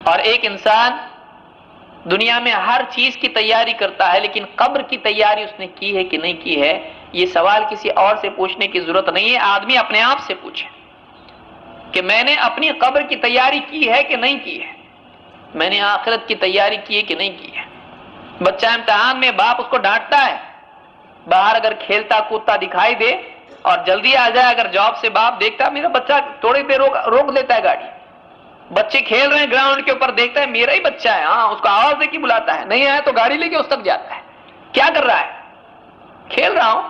اور ایک انسان دنیا میں ہر چیز کی تیاری کرتا ہے، لیکن قبر کی تیاری اس نے کی ہے کہ نہیں کی ہے، یہ سوال کسی اور سے پوچھنے کی ضرورت نہیں ہے، آدمی اپنے آپ سے پوچھے کہ میں نے اپنی قبر کی تیاری کی ہے کہ نہیں کی ہے، میں نے آخرت کی تیاری کی ہے کہ نہیں کی ہے۔ بچہ امتحان میں باپ اس کو ڈانٹتا ہے، باہر اگر کھیلتا کودتا دکھائی دے اور جلدی آ جائے اگر جاب سے، باپ دیکھتا ہے میرا بچہ تھوڑی دیر روک لیتا ہے گاڑی، بچے کھیل رہے ہیں گراؤنڈ کے اوپر، دیکھتا ہے میرا ہی بچہ ہے، ہاں اس کو آواز دے کے بلاتا ہے، نہیں آیا تو گاڑی لے کے اس تک جاتا ہے۔ کیا کر رہا ہے؟ کھیل رہا ہوں،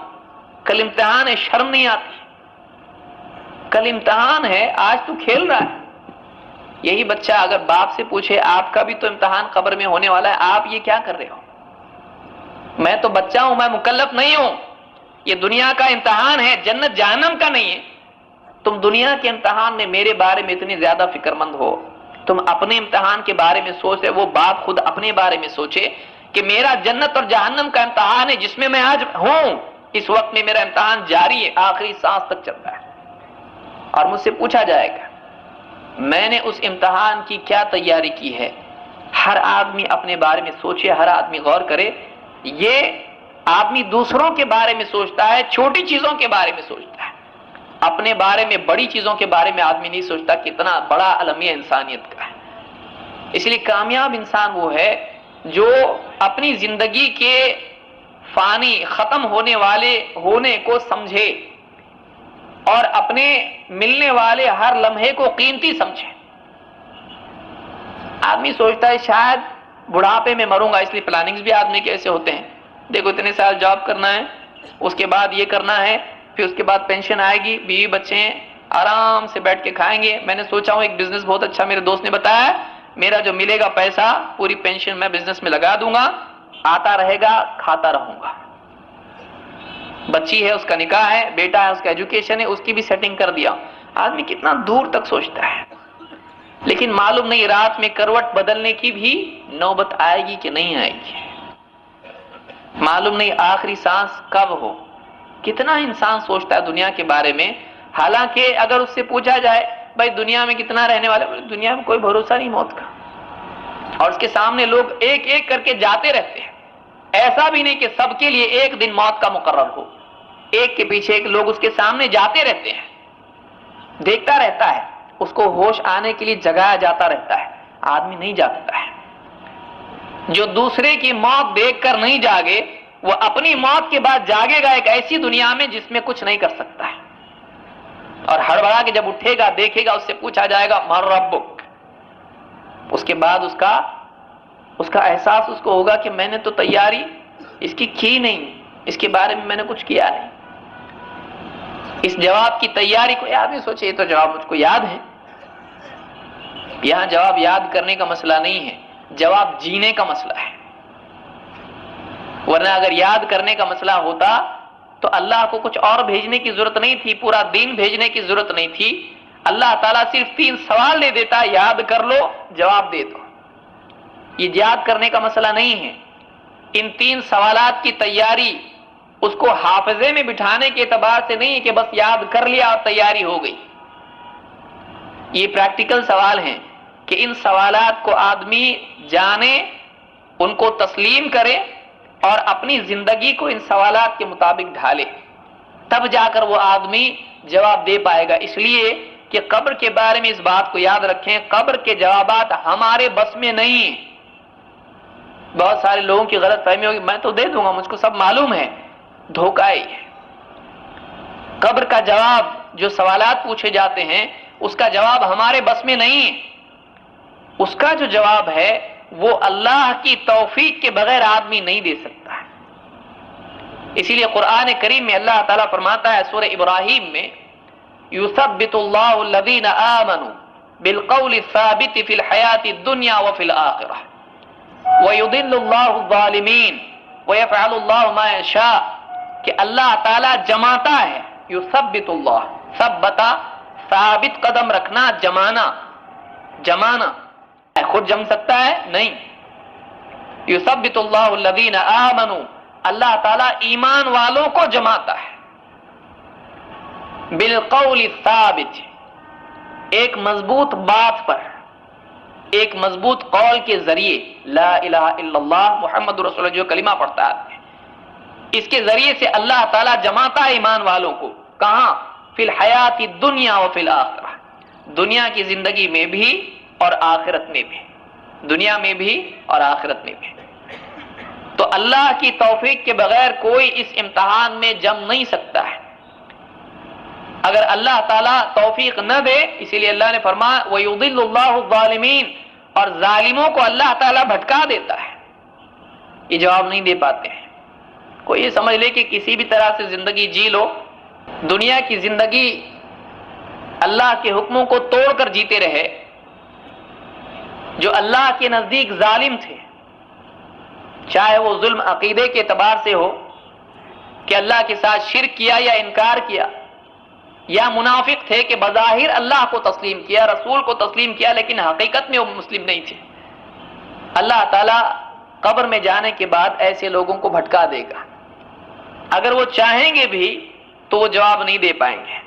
کل امتحان ہے، شرم نہیں آتی؟ کل امتحان ہے، آج تو کھیل رہا ہے۔ یہی بچہ اگر باپ سے پوچھے آپ کا بھی تو امتحان قبر میں ہونے والا ہے، آپ یہ کیا کر رہے ہو؟ میں تو بچہ ہوں، میں مکلف نہیں ہوں، یہ دنیا کا امتحان ہے، جنت جہنم کا نہیں ہے۔ تم دنیا کے امتحان میں میرے بارے میں اتنی زیادہ فکر مند ہو، تم اپنے امتحان کے بارے میں سوچ رہے، وہ باپ خود اپنے بارے میں سوچے کہ میرا جنت اور جہنم کا امتحان ہے جس میں میں آج ہوں، اس وقت میں میرا امتحان جاری ہے، آخری سانس تک چل رہا ہے، اور مجھ سے پوچھا جائے گا میں نے اس امتحان کی کیا تیاری کی ہے۔ ہر آدمی اپنے بارے میں سوچے، ہر آدمی غور کرے۔ یہ آدمی دوسروں کے بارے میں سوچتا ہے، چھوٹی چیزوں کے بارے میں سوچتا ہے، اپنے بارے میں بڑی چیزوں کے بارے میں آدمی نہیں سوچتا، کتنا بڑا المیہ انسانیت کا ہے۔ اس لیے کامیاب انسان وہ ہے جو اپنی زندگی کے فانی ختم ہونے والے ہونے کو سمجھے اور اپنے ملنے والے ہر لمحے کو قیمتی سمجھے۔ آدمی سوچتا ہے شاید بڑھاپے میں مروں گا، اس لیے پلاننگز بھی آدمی کے ایسے ہوتے ہیں، دیکھو اتنے سال جاب کرنا ہے، اس کے بعد یہ کرنا ہے، پھر اس کے بعد پینشن آئے گی، بیوی بچے ہیں، آرام سے بیٹھ کے کھائیں گے۔ میں نے سوچا ہوں ایک بزنس بہت اچھا میرے دوست نے بتایا، میرا جو ملے گا پیسہ پوری پینشن میں بزنس میں لگا دوں گا، آتا رہے گا، کھاتا رہوں گا۔ بچی ہے، اس کا نکاح ہے، بیٹا ہے، اس کا ایجوکیشن ہے، اس کی بھی سیٹنگ کر دیا۔ آدمی کتنا دور تک سوچتا ہے، لیکن معلوم نہیں رات میں کروٹ بدلنے کی بھی نوبت آئے گی کہ نہیں آئے گی، معلوم نہیں آخری سانس کب ہو۔ کتنا انسان سوچتا ہے دنیا کے بارے میں، حالانکہ اگر اس سے پوچھا جائے بھائی دنیا میں کتنا رہنے والے، دنیا میں کوئی بھروسہ نہیں موت کا، اور اس کے سامنے لوگ ایک ایک کر کے جاتے رہتے ہیں۔ ایسا بھی نہیں کہ سب کے لیے ایک دن موت کا مقرر ہو، ایک کے پیچھے ایک لوگ اس کے سامنے جاتے رہتے ہیں، دیکھتا رہتا ہے، اس کو ہوش آنے کے لیے جگایا جاتا رہتا ہے، آدمی نہیں جاگتا ہے۔ جو دوسرے کی موت دیکھ کر نہیں جاگے، وہ اپنی موت کے بعد جاگے گا ایک ایسی دنیا میں جس میں کچھ نہیں کر سکتا ہے، اور ہڑبڑا کے جب اٹھے گا دیکھے گا، اس سے پوچھا جائے گا من ربک، اس کے بعد اس کا احساس اس کو ہوگا کہ میں نے تو تیاری اس کی نہیں، اس کے بارے میں نے کچھ کیا نہیں۔ اس جواب کی تیاری کو یاد نہیں، سوچے یہ تو جواب مجھ کو یاد ہے۔ یہاں جواب یاد کرنے کا مسئلہ نہیں ہے، جواب جینے کا مسئلہ ہے، ورنہ اگر یاد کرنے کا مسئلہ ہوتا تو اللہ کو کچھ اور بھیجنے کی ضرورت نہیں تھی، پورا دین بھیجنے کی ضرورت نہیں تھی، اللہ تعالیٰ صرف 3 سوال دے دیتا، یاد کر لو جواب دے دو۔ یہ یاد کرنے کا مسئلہ نہیں ہے، ان 3 سوالات کی تیاری اس کو حافظے میں بٹھانے کے اعتبار سے نہیں ہے کہ بس یاد کر لیا اور تیاری ہو گئی۔ یہ پریکٹیکل سوال ہیں کہ ان سوالات کو آدمی جانے، ان کو تسلیم کرے اور اپنی زندگی کو ان سوالات کے مطابق ڈھالے، تب جا کر وہ آدمی جواب دے پائے گا۔ اس لیے کہ قبر کے بارے میں اس بات کو یاد رکھیں، قبر کے جوابات ہمارے بس میں نہیں ہیں۔ بہت سارے لوگوں کی غلط فہمی ہوگی، میں تو دے دوں گا، مجھ کو سب معلوم ہے، دھوکہ ہی ہے۔ قبر کا جواب، جو سوالات پوچھے جاتے ہیں، اس کا جواب ہمارے بس میں نہیں ہے، اس کا جو جواب ہے وہ اللہ کی توفیق کے بغیر آدمی نہیں دے سکتا ہے۔ اسی لیے قرآن کریم میں اللہ تعالیٰ فرماتا ہے سورہ ابراہیم میں، یثبت اللہ الذین آمنوا بالقول الثابت فی الحیات الدنیا وفی الآخرہ ویضل اللہ الظالمین ویفعل اللہ ما یشاء، کہ اللہ تعالیٰ جماتا ہے، یثبت اللہ، ثبتا ثابت قدم رکھنا، جمانا خود جم سکتا ہے نہیں، یثبت اللہ الذین آمنوا، اللہ تعالیٰ ایمان والوں کو جماتا ہے، بالقول الثابت، ایک مضبوط بات پر، ایک مضبوط قول کے ذریعے لا الہ الا اللہ محمد رسول اللہ جو کلمہ پڑھتا ہے، اس کے ذریعے سے اللہ تعالیٰ جماتا ہے ایمان والوں کو، کہاں؟ فی الحیات الدنیا و فی الآخرہ، دنیا کی زندگی میں بھی اور آخرت میں بھی، دنیا میں بھی اور آخرت میں بھی۔ تو اللہ کی توفیق کے بغیر کوئی اس امتحان میں جم نہیں سکتا ہے۔ اگر اللہ تعالیٰ توفیق نہ دے، اسی لیے اللہ نے فرمایا وَيُضِلُّ اللَّهُ الظَّالِمِينَ، اور ظالموں کو اللہ تعالیٰ بھٹکا دیتا ہے، یہ جواب نہیں دے پاتے ہیں۔ کوئی یہ سمجھ لے کہ کسی بھی طرح سے زندگی جی لو، دنیا کی زندگی اللہ کے حکموں کو توڑ کر جیتے رہے، جو اللہ کے نزدیک ظالم تھے، چاہے وہ ظلم عقیدے کے اعتبار سے ہو کہ اللہ کے ساتھ شرک کیا یا انکار کیا، یا منافق تھے کہ بظاہر اللہ کو تسلیم کیا، رسول کو تسلیم کیا، لیکن حقیقت میں وہ مسلم نہیں تھے، اللہ تعالیٰ قبر میں جانے کے بعد ایسے لوگوں کو بھٹکا دے گا۔ اگر وہ چاہیں گے بھی تو وہ جواب نہیں دے پائیں گے۔